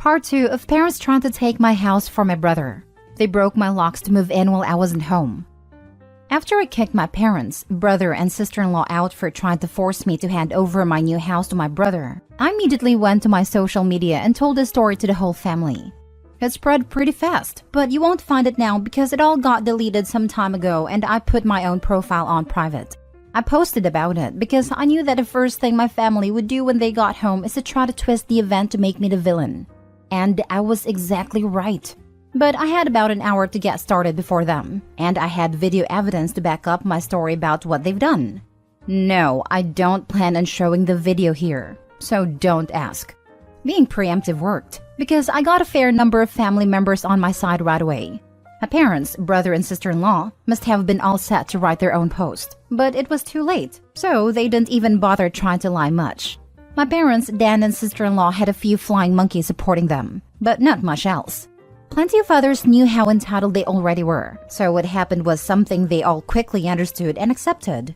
Part 2 of parents trying to take my house for my brother. They broke my locks to move in while I wasn't home. After I kicked my parents, brother, and sister-in-law out for trying to force me to hand over my new house to my brother, I immediately went to my social media and told the story to the whole family. It spread pretty fast, but you won't find it now because it all got deleted some time ago and I put my own profile on private. I posted about it because I knew that the first thing my family would do when they got home is to try to twist the event to make me the villain. And I was exactly right. But I had about an hour to get started before them, and I had video evidence to back up my story about what they've done. No, I don't plan on showing the video here, so don't ask. Being preemptive worked, because I got a fair number of family members on my side right away. My parents, brother, and sister-in-law must have been all set to write their own post, but it was too late, so they didn't even bother trying to lie much. My parents, Dan, and sister-in-law had a few flying monkeys supporting them, but not much else. Plenty of others knew how entitled they already were, so what happened was something they all quickly understood and accepted.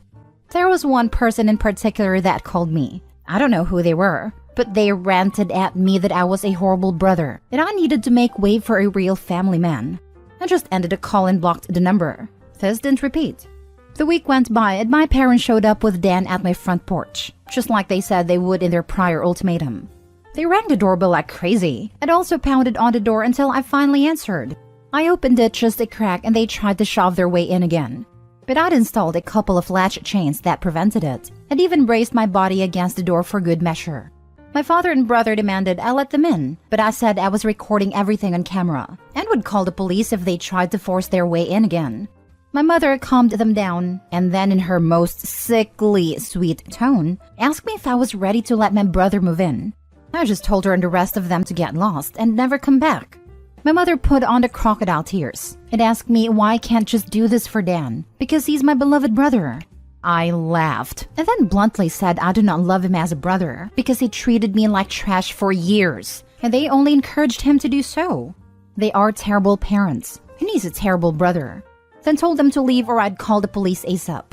There was one person in particular that called me. I don't know who they were, but they ranted at me that I was a horrible brother, that I needed to make way for a real family man. I just ended the call and blocked the number. This didn't repeat. The week went by and my parents showed up with Dan at my front porch, just like they said they would in their prior ultimatum. They rang the doorbell like crazy and also pounded on the door until I finally answered. I opened it just a crack and they tried to shove their way in again. But I'd installed a couple of latch chains that prevented it, and even braced my body against the door for good measure. My father and brother demanded I let them in, but I said I was recording everything on camera and would call the police if they tried to force their way in again. My mother calmed them down and then in her most sickly sweet tone asked me if I was ready to let my brother move in. I just told her and the rest of them to get lost and never come back. My mother put on the crocodile tears and asked me why I can't just do this for Dan, because he's my beloved brother. I laughed and then bluntly said I do not love him as a brother because he treated me like trash for years and they only encouraged him to do so. They are terrible parents and he's a terrible brother. Then told them to leave or I'd call the police ASAP.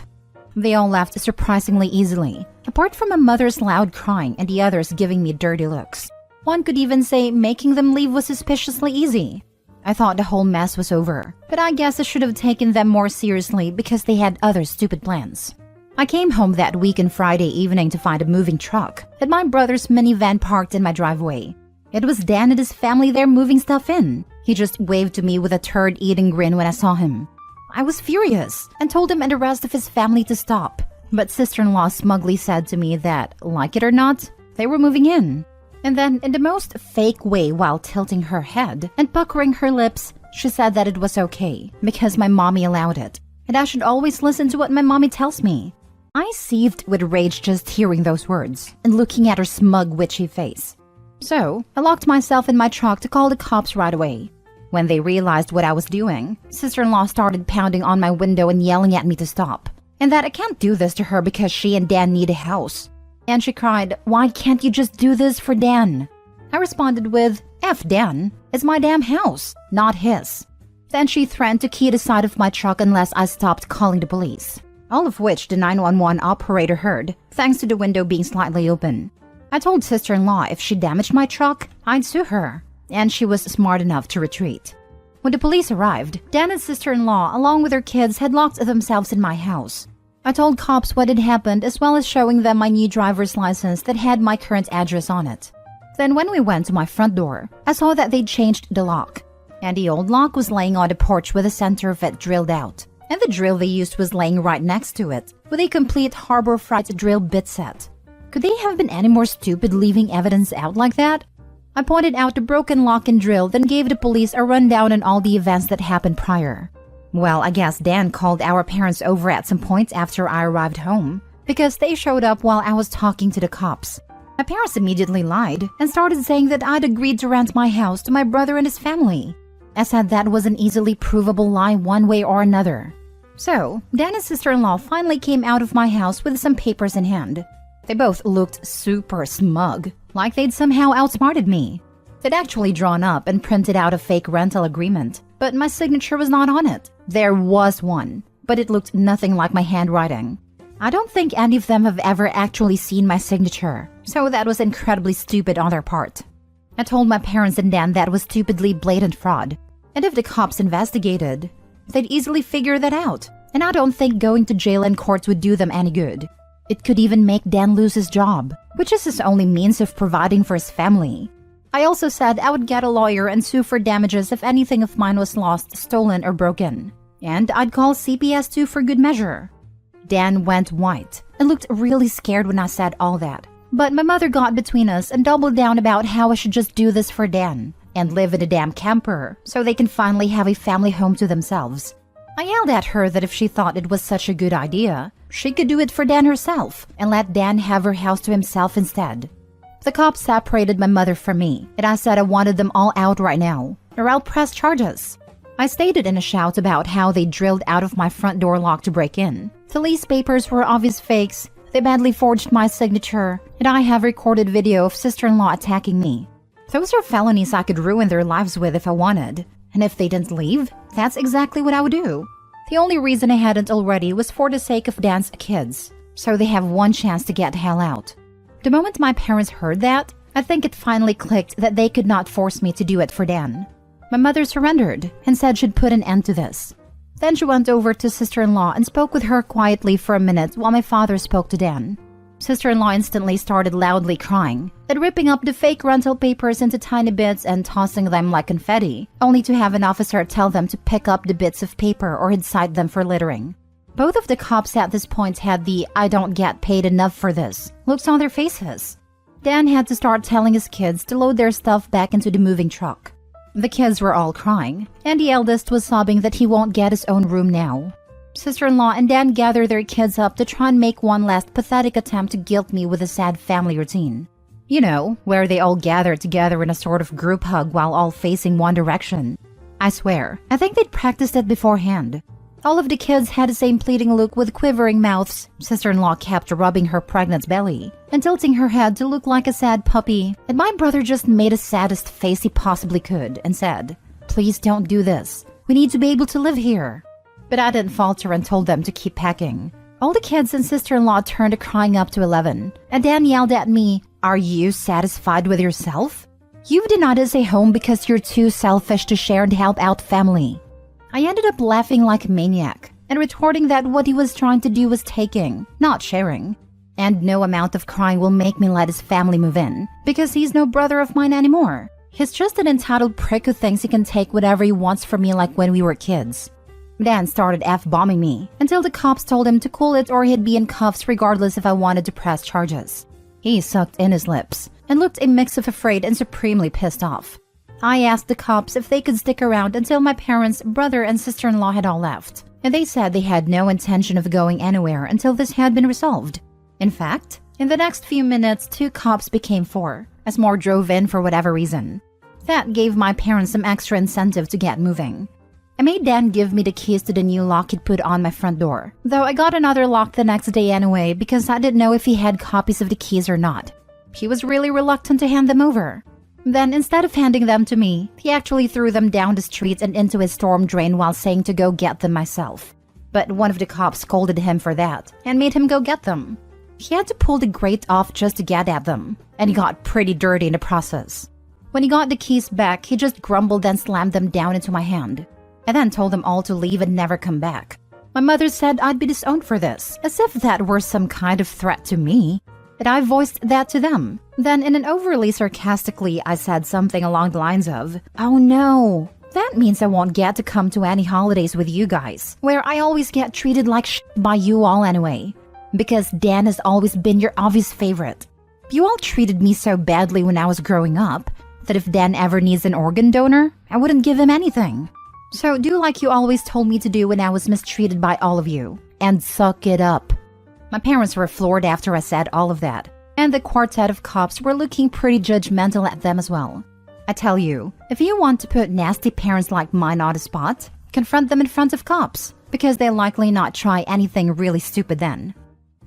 They all left surprisingly easily, apart from my mother's loud crying and the others giving me dirty looks. One could even say making them leave was suspiciously easy. I thought the whole mess was over, but I guess I should have taken them more seriously because they had other stupid plans. I came home that week on Friday evening to find a moving truck and my brother's minivan parked in my driveway. It was Dan and his family there moving stuff in. He just waved to me with a turd-eating grin when I saw him. I was furious and told him and the rest of his family to stop. But sister-in-law smugly said to me that, like it or not, they were moving in. And then, in the most fake way while tilting her head and puckering her lips, she said that it was okay because my mommy allowed it, and I should always listen to what my mommy tells me. I seethed with rage just hearing those words and looking at her smug, witchy face. So, I locked myself in my truck to call the cops right away. When they realized what I was doing, sister-in-law started pounding on my window and yelling at me to stop, and that I can't do this to her because she and Dan need a house. And she cried, "Why can't you just do this for Dan?" I responded with, "F Dan, it's my damn house, not his." Then she threatened to key the side of my truck unless I stopped calling the police. All of which the 911 operator heard, thanks to the window being slightly open. I told sister-in-law if she damaged my truck, I'd sue her, and she was smart enough to retreat. When the police arrived, Dan and sister-in-law, along with their kids, had locked themselves in my house. I told cops what had happened as well as showing them my new driver's license that had my current address on it. Then when we went to my front door, I saw that they'd changed the lock, and the old lock was laying on the porch with the center of it drilled out, and the drill they used was laying right next to it, with a complete Harbor Freight drill bit set. Could they have been any more stupid leaving evidence out like that? I pointed out the broken lock and drill, then gave the police a rundown on all the events that happened prior. Well, I guess Dan called our parents over at some point after I arrived home, because they showed up while I was talking to the cops. My parents immediately lied and started saying that I'd agreed to rent my house to my brother and his family. I said that was an easily provable lie one way or another. So, Dan and sister-in-law finally came out of my house with some papers in hand. They both looked super smug, like they'd somehow outsmarted me. They'd actually drawn up and printed out a fake rental agreement, but my signature was not on it. There was one, but it looked nothing like my handwriting. I don't think any of them have ever actually seen my signature, so that was incredibly stupid on their part. I told my parents and Dan that was stupidly blatant fraud. And if the cops investigated, they'd easily figure that out. And I don't think going to jail and courts would do them any good. It could even make Dan lose his job, which is his only means of providing for his family. I also said I would get a lawyer and sue for damages if anything of mine was lost, stolen, or broken. And I'd call CPS too for good measure. Dan went white and looked really scared when I said all that. But my mother got between us and doubled down about how I should just do this for Dan and live in a damn camper so they can finally have a family home to themselves. I yelled at her that if she thought it was such a good idea, she could do it for Dan herself and let Dan have her house to himself instead. The cops separated my mother from me, and I said I wanted them all out right now, or I'll press charges. I stated in a shout about how they drilled out of my front door lock to break in. The lease papers were obvious fakes. They badly forged my signature, and I have recorded video of sister-in-law attacking me. Those are felonies I could ruin their lives with if I wanted. And if they didn't leave, that's exactly what I would do. The only reason I hadn't already was for the sake of Dan's kids, so they have one chance to get the hell out. The moment my parents heard that, I think it finally clicked that they could not force me to do it for Dan. My mother surrendered and said she'd put an end to this. Then she went over to sister-in-law and spoke with her quietly for a minute while my father spoke to Dan. Sister-in-law instantly started loudly crying, then ripping up the fake rental papers into tiny bits and tossing them like confetti, only to have an officer tell them to pick up the bits of paper or he'd cite them for littering. Both of the cops at this point had the "I don't get paid enough for this" looks on their faces. Dan had to start telling his kids to load their stuff back into the moving truck. The kids were all crying, and the eldest was sobbing that he won't get his own room now. Sister-in-law and Dan gathered their kids up to try and make one last pathetic attempt to guilt me with a sad family routine. You know, where they all gather together in a sort of group hug while all facing one direction. I swear, I think they'd practiced it beforehand. All of the kids had the same pleading look with quivering mouths. Sister-in-law kept rubbing her pregnant belly and tilting her head to look like a sad puppy, and my brother just made the saddest face he possibly could and said, "Please don't do this. We need to be able to live here." But I didn't falter and told them to keep packing. All the kids and sister-in-law turned a crying up to 11, and Dan yelled at me, "Are you satisfied with yourself? You've denied us a home because you're too selfish to share and help out family." I ended up laughing like a maniac and retorting that what he was trying to do was taking, not sharing. And no amount of crying will make me let his family move in, because he's no brother of mine anymore. He's just an entitled prick who thinks he can take whatever he wants from me like when we were kids. Dan started F-bombing me until the cops told him to cool it or he'd be in cuffs regardless if I wanted to press charges. He sucked in his lips and looked a mix of afraid and supremely pissed off. I asked the cops if they could stick around until my parents, brother, and sister-in-law had all left, and they said they had no intention of going anywhere until this had been resolved. In fact, in the next few minutes, 2 cops became 4, as more drove in for whatever reason. That gave my parents some extra incentive to get moving. I made Dan give me the keys to the new lock he'd put on my front door, though I got another lock the next day anyway because I didn't know if he had copies of the keys or not. He was really reluctant to hand them over. Then, instead of handing them to me, he actually threw them down the street and into his storm drain while saying to go get them myself. But one of the cops scolded him for that and made him go get them. He had to pull the grate off just to get at them, and he got pretty dirty in the process. When he got the keys back, he just grumbled and slammed them down into my hand. I then told them all to leave and never come back. My mother said I'd be disowned for this, as if that were some kind of threat to me. But I voiced that to them. Then, in an overly sarcastically, I said something along the lines of, "Oh no, that means I won't get to come to any holidays with you guys, where I always get treated like shit by you all anyway. Because Dan has always been your obvious favorite. You all treated me so badly when I was growing up, that if Dan ever needs an organ donor, I wouldn't give him anything. So do like you always told me to do when I was mistreated by all of you, and suck it up." My parents were floored after I said all of that, and the quartet of cops were looking pretty judgmental at them as well. I tell you, if you want to put nasty parents like mine on the spot, confront them in front of cops, because they'll likely not try anything really stupid then.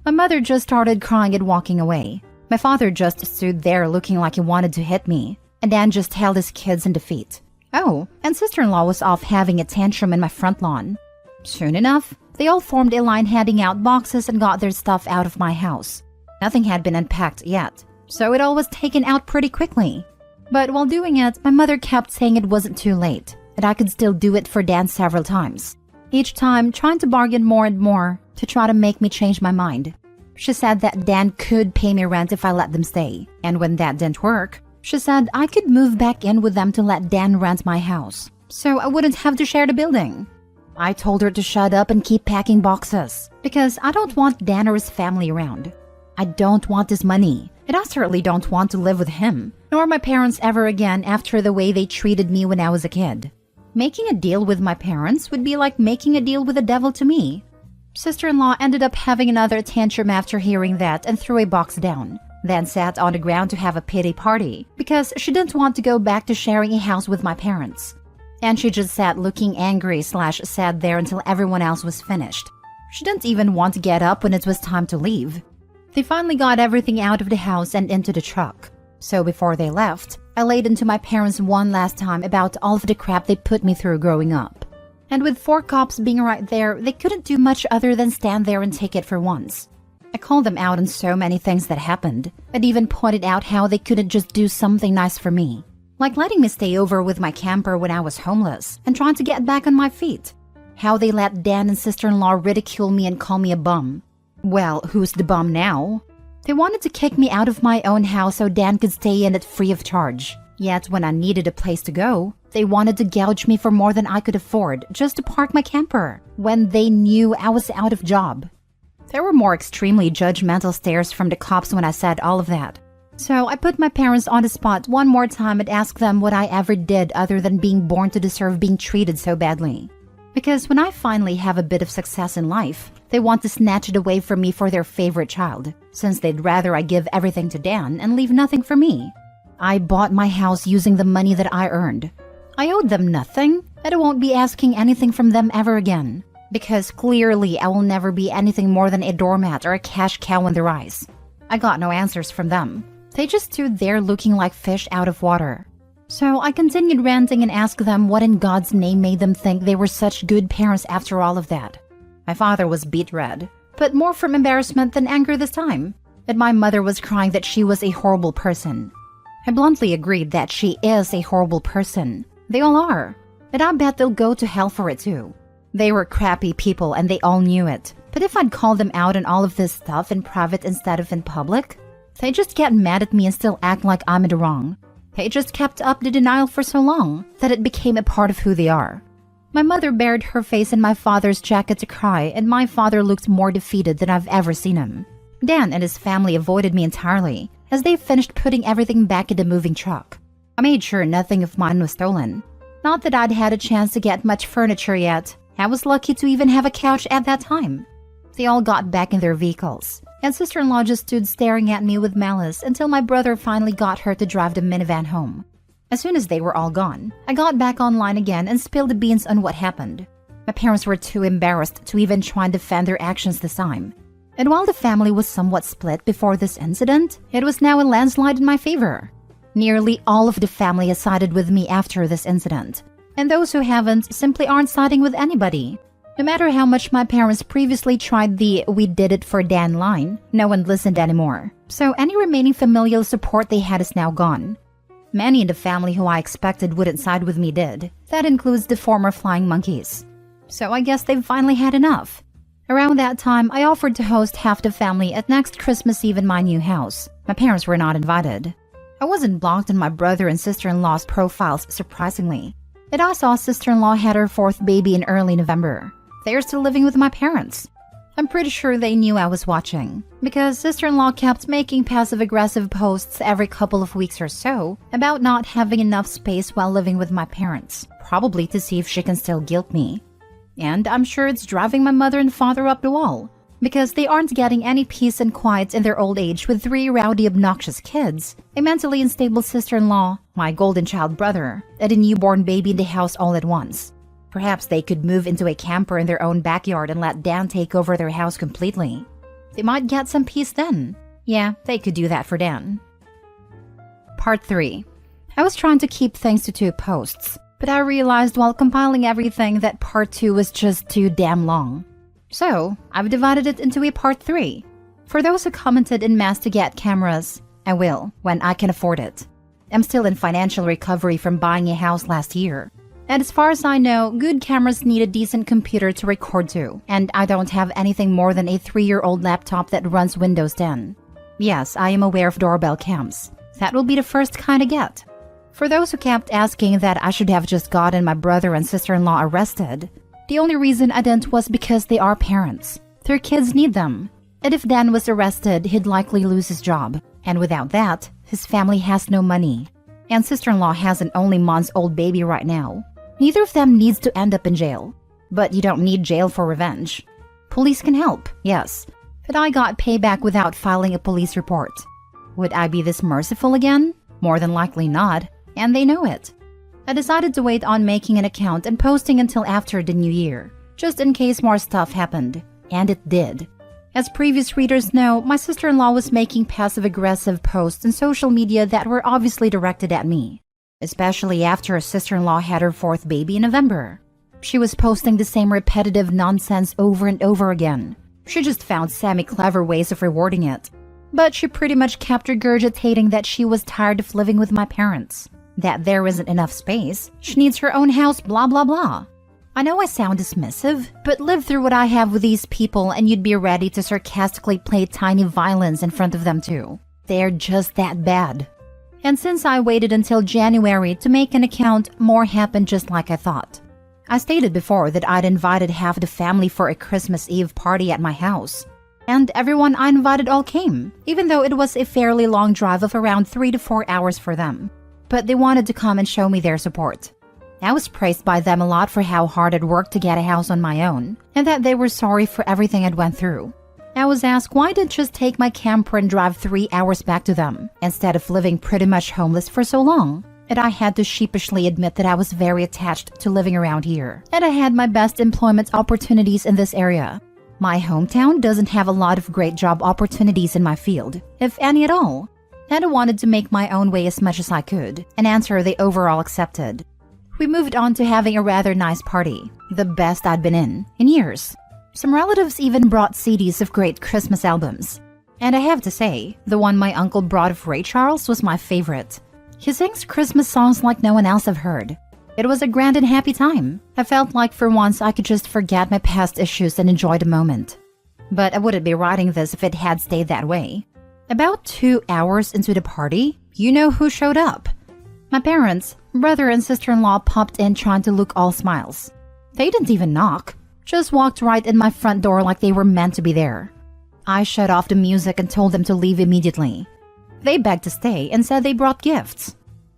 My mother just started crying and walking away. My father just stood there looking like he wanted to hit me, and Dan just held his kids in defeat. Oh, and sister-in-law was off having a tantrum in my front lawn. Soon enough, they all formed a line handing out boxes and got their stuff out of my house. Nothing had been unpacked yet, so it all was taken out pretty quickly. But while doing it, my mother kept saying it wasn't too late, that I could still do it for Dan several times, each time trying to bargain more and more to try to make me change my mind. She said that Dan could pay me rent if I let them stay, and when that didn't work, she said I could move back in with them to let Dan rent my house, so I wouldn't have to share the building. I told her to shut up and keep packing boxes, because I don't want Dan or his family around. I don't want his money, and I certainly don't want to live with him, nor my parents ever again after the way they treated me when I was a kid. Making a deal with my parents would be like making a deal with the devil to me. Sister-in-law ended up having another tantrum after hearing that and threw a box down, then sat on the ground to have a pity party because she didn't want to go back to sharing a house with my parents. And she just sat looking angry/sad there until everyone else was finished. She didn't even want to get up when it was time to leave. They finally got everything out of the house and into the truck. So before they left, I laid into my parents one last time about all of the crap they put me through growing up. And with 4 cops being right there, they couldn't do much other than stand there and take it for once. I called them out on so many things that happened. I'd even pointed out how they couldn't just do something nice for me, like letting me stay over with my camper when I was homeless and trying to get back on my feet. How they let Dan and sister-in-law ridicule me and call me a bum. Well, who's the bum now? They wanted to kick me out of my own house so Dan could stay in it free of charge. Yet when I needed a place to go, they wanted to gouge me for more than I could afford just to park my camper when they knew I was out of job. There were more extremely judgmental stares from the cops when I said all of that. So I put my parents on the spot one more time and asked them what I ever did other than being born to deserve being treated so badly. Because when I finally have a bit of success in life, they want to snatch it away from me for their favorite child, since they'd rather I give everything to Dan and leave nothing for me. I bought my house using the money that I earned. I owed them nothing, and I won't be asking anything from them ever again, because clearly I will never be anything more than a doormat or a cash cow in their eyes. I got no answers from them. They just stood there looking like fish out of water. So I continued ranting and asked them what in God's name made them think they were such good parents after all of that. My father was beet red, but more from embarrassment than anger this time, and my mother was crying that she was a horrible person. I bluntly agreed that she is a horrible person. They all are, and I bet they'll go to hell for it too. They were crappy people and they all knew it, but if I'd call them out on all of this stuff in private instead of in public, they just get mad at me and still act like I'm in the wrong. They just kept up the denial for so long that it became a part of who they are. My mother buried her face in my father's jacket to cry, and my father looked more defeated than I've ever seen him. Dan and his family avoided me entirely as they finished putting everything back in the moving truck. I made sure nothing of mine was stolen. Not that I'd had a chance to get much furniture yet. I was lucky to even have a couch at that time. They all got back in their vehicles, and sister-in-law just stood staring at me with malice until my brother finally got her to drive the minivan home. As soon as they were all gone, I got back online again and spilled the beans on what happened. My parents were too embarrassed to even try and defend their actions this time. And while the family was somewhat split before this incident, it was now a landslide in my favor. Nearly all of the family has sided with me after this incident, and those who haven't simply aren't siding with anybody. No matter how much my parents previously tried the "we did it for Dan" line, no one listened anymore. So any remaining familial support they had is now gone. Many in the family who I expected wouldn't side with me did. That includes the former flying monkeys. So I guess they've finally had enough. Around that time, I offered to host half the family at next Christmas Eve in my new house. My parents were not invited. I wasn't blocked on my brother and sister-in-law's profiles, surprisingly. And I saw sister-in-law had her 4th baby in early November. They are still living with my parents. I'm pretty sure they knew I was watching, because sister-in-law kept making passive-aggressive posts every couple of weeks or so about not having enough space while living with my parents, probably to see if she can still guilt me. And I'm sure it's driving my mother and father up the wall, because they aren't getting any peace and quiet in their old age with 3 rowdy, obnoxious kids, a mentally unstable sister-in-law, my golden child brother, and a newborn baby in the house all at once. Perhaps they could move into a camper in their own backyard and let Dan take over their house completely. They might get some peace then. Yeah, they could do that for Dan. Part 3. I was trying to keep things to 2 posts, but I realized while compiling everything that part 2 was just too damn long. So, I've divided it into a part 3. For those who commented en masse to get cameras, I will, when I can afford it. I'm still in financial recovery from buying a house last year. And as far as I know, good cameras need a decent computer to record to, and I don't have anything more than a 3-year-old laptop that runs Windows 10. Yes, I am aware of doorbell cams. That will be the first kind I get. For those who kept asking that I should have just gotten my brother and sister-in-law arrested, the only reason I didn't was because they are parents. Their kids need them. And if Dan was arrested, he'd likely lose his job. And without that, his family has no money. And sister-in-law has an only months-old baby right now. Neither of them needs to end up in jail. But you don't need jail for revenge. Police can help, yes. But I got payback without filing a police report. Would I be this merciful again? More than likely not. And they know it. I decided to wait on making an account and posting until after the new year, just in case more stuff happened. And it did. As previous readers know, my sister-in-law was making passive-aggressive posts on social media that were obviously directed at me. Especially after her sister-in-law had her 4th baby in November. She was posting the same repetitive nonsense over and over again. She just found semi-clever ways of rewarding it. But she pretty much kept regurgitating that she was tired of living with my parents. That there isn't enough space, she needs her own house, blah blah blah. I know I sound dismissive, but live through what I have with these people and you'd be ready to sarcastically play tiny violins in front of them too. They're just that bad. And since I waited until January to make an account, more happened just like I thought. I stated before that I'd invited half the family for a Christmas Eve party at my house. And everyone I invited all came, even though it was a fairly long drive of around 3 to 4 hours for them. But they wanted to come and show me their support. I was praised by them a lot for how hard I'd worked to get a house on my own, and that they were sorry for everything I'd went through. I was asked why I'd just take my camper and drive 3 hours back to them, instead of living pretty much homeless for so long. And I had to sheepishly admit that I was very attached to living around here, and I had my best employment opportunities in this area. My hometown doesn't have a lot of great job opportunities in my field, if any at all. And I wanted to make my own way as much as I could, an answer they overall accepted. We moved on to having a rather nice party, the best I'd been in years. Some relatives even brought CDs of great Christmas albums. And I have to say, the one my uncle brought of Ray Charles was my favorite. He sings Christmas songs like no one else I've heard. It was a grand and happy time. I felt like for once I could just forget my past issues and enjoy the moment. But I wouldn't be writing this if it had stayed that way. About 2 hours into the party, you know who showed up. My parents, brother and sister-in-law popped in trying to look all smiles. They didn't even knock, just walked right in my front door like they were meant to be there. I shut off the music and told them to leave immediately. They begged to stay and said they brought gifts.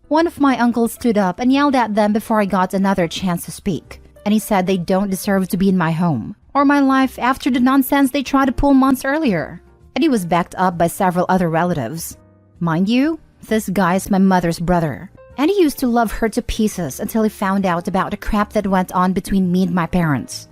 One of my uncles stood up and yelled at them before I got another chance to speak, and he said they don't deserve to be in my home or my life after the nonsense they tried to pull months earlier. And he was backed up by several other relatives. Mind you, this guy is my mother's brother, and he used to love her to pieces until he found out about the crap that went on between me and my parents.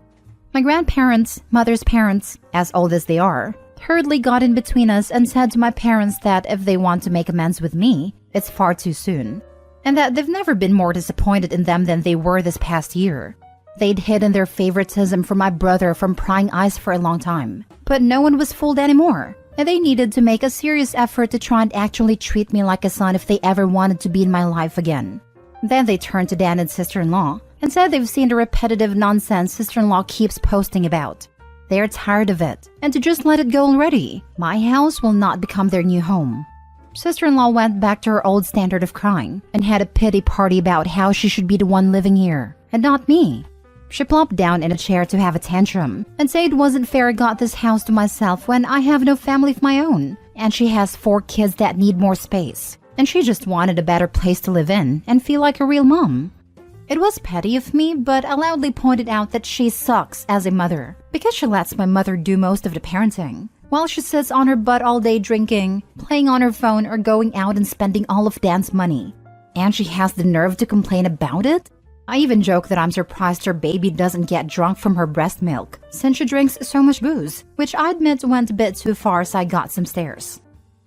My grandparents, mother's parents, as old as they are, hurriedly got in between us and said to my parents that if they want to make amends with me, it's far too soon, and that they've never been more disappointed in them than they were this past year. They'd hidden their favoritism for my brother from prying eyes for a long time, but no one was fooled anymore, and they needed to make a serious effort to try and actually treat me like a son if they ever wanted to be in my life again. Then they turned to Dan and sister-in-law and said they've seen the repetitive nonsense sister-in-law keeps posting about. They're tired of it, and to just let it go already. My house will not become their new home. Sister-in-law went back to her old standard of crying and had a pity party about how she should be the one living here, and not me. She plopped down in a chair to have a tantrum and said it wasn't fair I got this house to myself when I have no family of my own, and she has 4 kids that need more space, and she just wanted a better place to live in and feel like a real mom. It was petty of me, but I loudly pointed out that she sucks as a mother because she lets my mother do most of the parenting, while she sits on her butt all day drinking, playing on her phone, or going out and spending all of Dan's money. And she has the nerve to complain about it? I even joke that I'm surprised her baby doesn't get drunk from her breast milk, since she drinks so much booze, which I admit went a bit too far so I got some stares.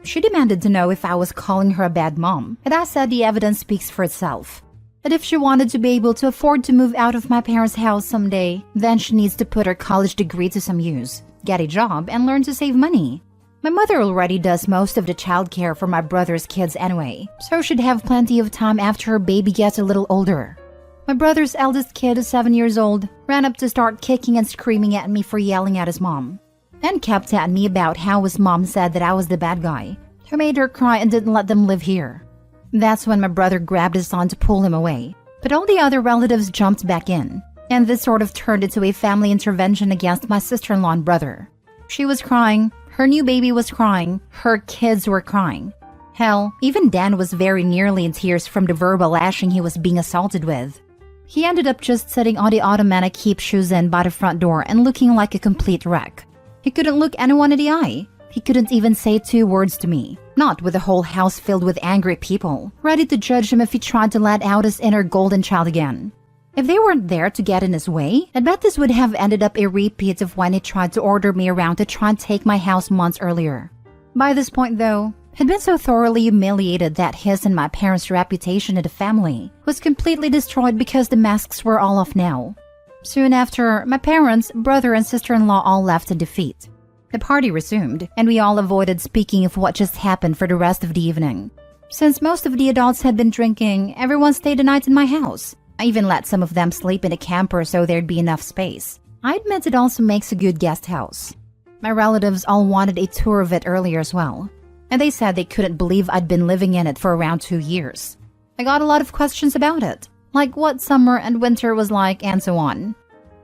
She demanded to know if I was calling her a bad mom, and I said the evidence speaks for itself. That if she wanted to be able to afford to move out of my parents' house someday, then she needs to put her college degree to some use, get a job, and learn to save money. My mother already does most of the childcare for my brother's kids anyway, so she'd have plenty of time after her baby gets a little older. My brother's eldest kid, 7 years old, ran up to start kicking and screaming at me for yelling at his mom, and kept at me about how his mom said that I was the bad guy, who made her cry and didn't let them live here. That's when my brother grabbed his son to pull him away, but all the other relatives jumped back in, and this sort of turned into a family intervention against my sister-in-law and brother. She was crying, her new baby was crying, her kids were crying. Hell, even Dan was very nearly in tears from the verbal lashing he was being assaulted with. He ended up just sitting on the ottoman I keep shoes in by the front door and looking like a complete wreck. He couldn't look anyone in the eye. He couldn't even say 2 words to me, not with a whole house filled with angry people, ready to judge him if he tried to let out his inner golden child again. If they weren't there to get in his way, I bet this would have ended up a repeat of when he tried to order me around to try and take my house months earlier. By this point, though, he'd been so thoroughly humiliated that his and my parents' reputation in the family was completely destroyed because the masks were all off now. Soon after, my parents, brother, and sister-in-law all left in defeat. The party resumed, and we all avoided speaking of what just happened for the rest of the evening. Since most of the adults had been drinking, everyone stayed the night in my house. I even let some of them sleep in a camper so there'd be enough space. I admit it also makes a good guest house. My relatives all wanted a tour of it earlier as well, and they said they couldn't believe I'd been living in it for around 2 years. I got a lot of questions about it, like what summer and winter was like and so on.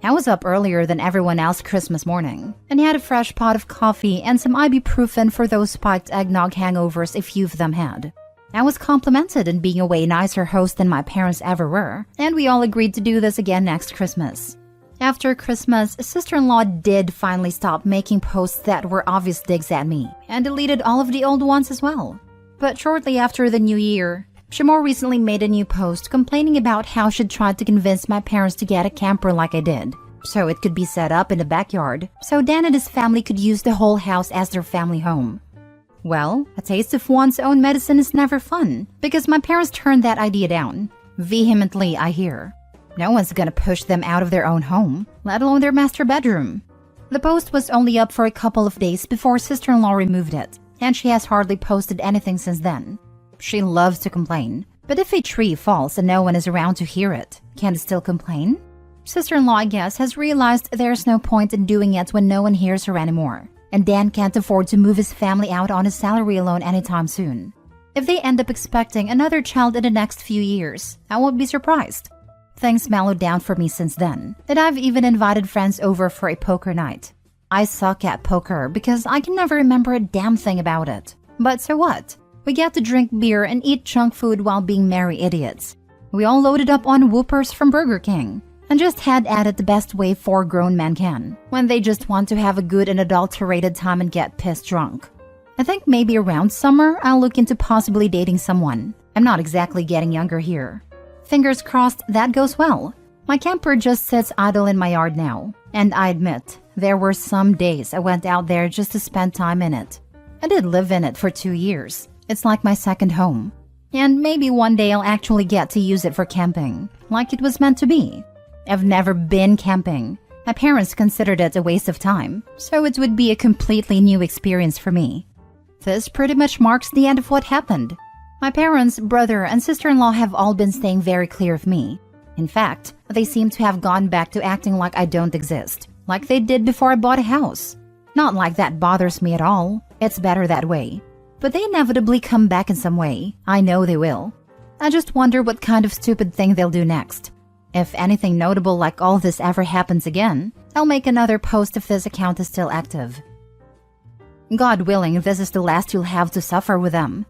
I was up earlier than everyone else Christmas morning, and had a fresh pot of coffee and some ibuprofen for those spiked eggnog hangovers a few of them had. I was complimented in being a way nicer host than my parents ever were, and we all agreed to do this again next Christmas. After Christmas, sister-in-law did finally stop making posts that were obvious digs at me, and deleted all of the old ones as well. But shortly after the new year, she more recently made a new post complaining about how she'd tried to convince my parents to get a camper like I did, so it could be set up in the backyard, so Dan and his family could use the whole house as their family home. Well, a taste of one's own medicine is never fun, because my parents turned that idea down. Vehemently, I hear. No one's gonna push them out of their own home, let alone their master bedroom. The post was only up for a couple of days before sister-in-law removed it, and she has hardly posted anything since then. She loves to complain, but if a tree falls and no one is around to hear it, can it still complain? Sister-in-law, I guess, has realized there's no point in doing it when no one hears her anymore, and Dan can't afford to move his family out on his salary alone anytime soon. If they end up expecting another child in the next few years, I won't be surprised. Things mellowed down for me since then, and I've even invited friends over for a poker night. I suck at poker because I can never remember a damn thing about it. But so what? We get to drink beer and eat junk food while being merry idiots. We all loaded up on Whoopers from Burger King, and just had at it the best way 4 grown men can, when they just want to have a good and adulterated time and get pissed drunk. I think maybe around summer, I'll look into possibly dating someone. I'm not exactly getting younger here. Fingers crossed that goes well. My camper just sits idle in my yard now, and I admit, there were some days I went out there just to spend time in it. I did live in it for 2 years. It's like my second home. And maybe one day I'll actually get to use it for camping, like it was meant to be. I've never been camping. My parents considered it a waste of time, so it would be a completely new experience for me. This pretty much marks the end of what happened. My parents, brother, and sister-in-law have all been staying very clear of me. In fact, they seem to have gone back to acting like I don't exist, like they did before I bought a house. Not like that bothers me at all. It's better that way. But they inevitably come back in some way. I know they will. I just wonder what kind of stupid thing they'll do next. If anything notable like all this ever happens again, I'll make another post if this account is still active. God willing, this is the last you'll have to suffer with them.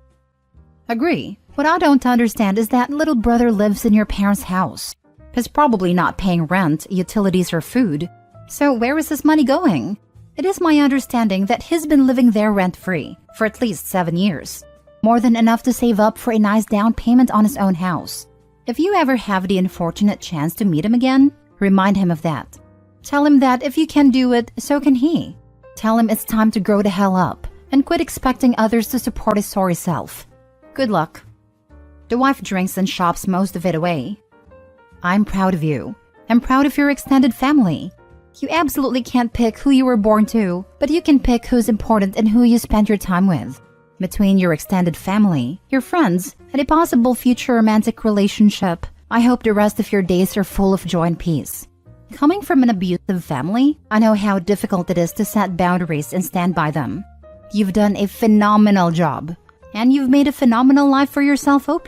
Agree. What I don't understand is that little brother lives in your parents' house. He's probably not paying rent, utilities, or food. So where is his money going? It is my understanding that he's been living there rent-free for at least 7 years. More than enough to save up for a nice down payment on his own house. If you ever have the unfortunate chance to meet him again, remind him of that. Tell him that if you can do it, so can he. Tell him it's time to grow the hell up and quit expecting others to support his sorry self. Good luck. The wife drinks and shops most of it away. I'm proud of you. I'm proud of your extended family. You absolutely can't pick who you were born to, but you can pick who's important and who you spend your time with. Between your extended family, your friends, and a possible future romantic relationship, I hope the rest of your days are full of joy and peace. Coming from an abusive family, I know how difficult it is to set boundaries and stand by them. You've done a phenomenal job, and you've made a phenomenal life for yourself, OP.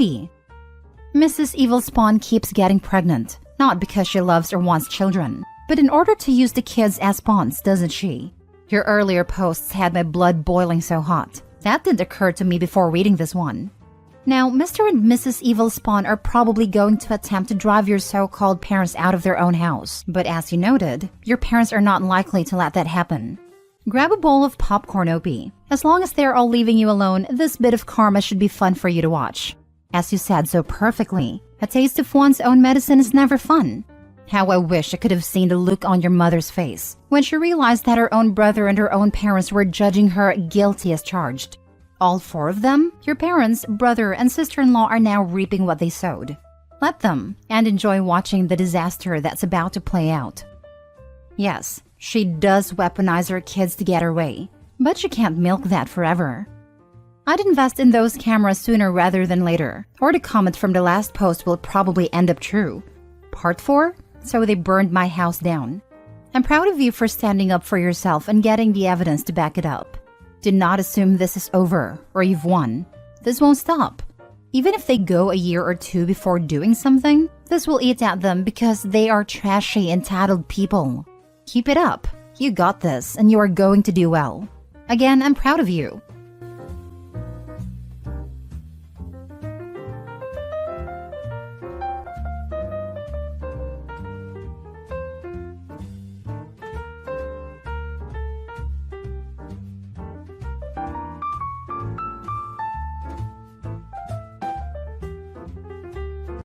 Mrs. Evil Spawn keeps getting pregnant, not because she loves or wants children, but in order to use the kids as spawns, doesn't she? Your earlier posts had my blood boiling so hot. That didn't occur to me before reading this one. Now, Mr. and Mrs. Evil Spawn are probably going to attempt to drive your so-called parents out of their own house, but as you noted, your parents are not likely to let that happen. Grab a bowl of popcorn, OP. As long as they're all leaving you alone, this bit of karma should be fun for you to watch. As you said so perfectly, a taste of one's own medicine is never fun. How I wish I could have seen the look on your mother's face when she realized that her own brother and her own parents were judging her guilty as charged. All four of them, your parents, brother, and sister-in-law, are now reaping what they sowed. Let them, and enjoy watching the disaster that's about to play out. Yes, she does weaponize her kids to get her way, but she can't milk that forever. I'd invest in those cameras sooner rather than later, or the comment from the last post will probably end up true. Part 4? So they burned my house down. I'm proud of you for standing up for yourself and getting the evidence to back it up. Do not assume this is over or you've won. This won't stop. Even if they go a year or two before doing something, this will eat at them because they are trashy, entitled people. Keep it up. You got this and you are going to do well. Again, I'm proud of you.